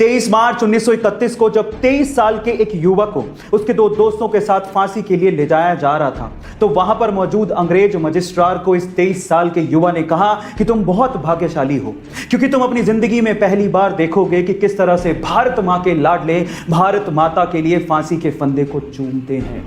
23 मार्च 1931 को जब 23 साल के एक युवक को उसके दो दोस्तों के साथ फांसी के लिए ले जाया जा रहा था, तो वहां पर मौजूद अंग्रेज मजिस्ट्रार को इस 23 साल के युवा ने कहा कि तुम बहुत भाग्यशाली हो, क्योंकि तुम अपनी जिंदगी में पहली बार देखोगे कि किस तरह से भारत मां के लाडले भारत माता के लिए फांसी के फंदे को चूमते हैं।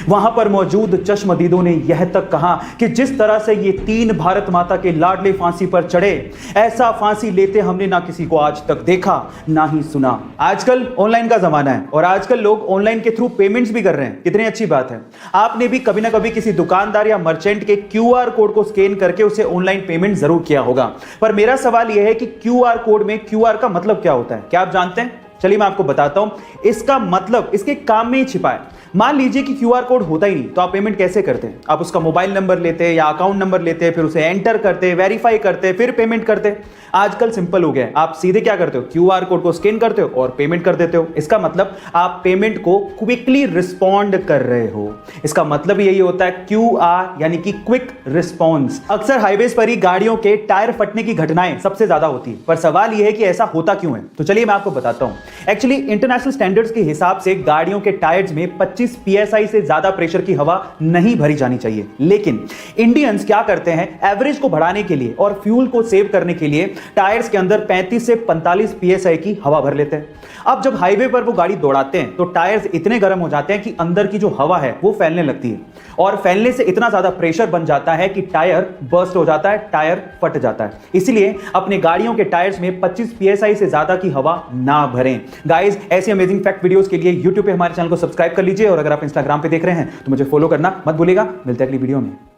वहां पर मौजूद चश्मदीदों ने यह तक कहा कि जिस तरह से ये तीन भारत माता के लाडले फांसी पर चढ़े, ऐसा फांसी लेते हमने ना किसी को आज तक देखा ना ही सुना। आजकल ऑनलाइन का जमाना है और आजकल लोग ऑनलाइन के थ्रू पेमेंट्स भी कर रहे हैं। कितनी अच्छी बात है। आपने भी कभी ना कभी किसी दुकानदार या मर्चेंट के क्यूआर कोड को स्कैन करके उसे ऑनलाइन पेमेंट जरूर किया होगा। पर मेरा सवाल यह है कि क्यूआर कोड में क्यूआर का मतलब क्या होता है? क्या आप जानते हैं? चलिए मैं आपको बताता हूं। इसका मतलब इसके काम में ही छिपा है। मान लीजिए कि क्यूआर कोड होता ही नहीं, तो आप पेमेंट कैसे करते हैं? आप उसका मोबाइल नंबर लेते हैं या अकाउंट नंबर लेते हैं, फिर उसे एंटर करते हैं, वेरीफाई करते हैं, फिर पेमेंट करते हैं। आजकल सिंपल हो गया है, आप सीधे क्या करते हो? क्यूआर कोड को स्कैन करते हो और पेमेंट कर देते हो। इसका मतलब आप पेमेंट को क्विकली रिस्पॉन्ड कर रहे हो। इसका मतलब यही होता है क्यूआर, यानी कि क्विक रिस्पॉन्स। अक्सर हाईवेज पर ही गाड़ियों के टायर फटने की घटनाएं सबसे ज्यादा होती है, पर सवाल यह है कि ऐसा होता क्यों है? तो चलिए मैं आपको बताता हूं। एक्चुअली इंटरनेशनल स्टैंडर्ड्स के हिसाब से गाड़ियों के टायर्स में 25 psi से ज्यादा प्रेशर की हवा नहीं भरी जानी चाहिए, लेकिन इंडियंस क्या करते हैं, एवरेज को बढ़ाने के लिए और फ्यूल को सेव करने के लिए टायर्स के अंदर 35 से 45 psi की हवा भर लेते हैं। अब जब हाईवे पर वो गाड़ी दौड़ाते हैं तो टायर्स इतने गर्म हो जाते हैं कि अंदर की जो हवा है वो फैलने लगती है, और फैलने से इतना ज्यादा प्रेशर बन जाता है कि टायर बर्स्ट हो जाता है, टायर फट जाता है। इसलिए अपने गाड़ियों के टायर्स में 25 psi से ज्यादा की हवा ना भरें। गाइस, ऐसी अमेजिंग फैक्ट वीडियोस के लिए यूट्यूब पे हमारे चैनल को सब्सक्राइब कर लीजिए, और अगर आप इंस्टाग्राम पे देख रहे हैं तो मुझे फॉलो करना मत भूलिएगा। मिलते हैं अगली वीडियो में।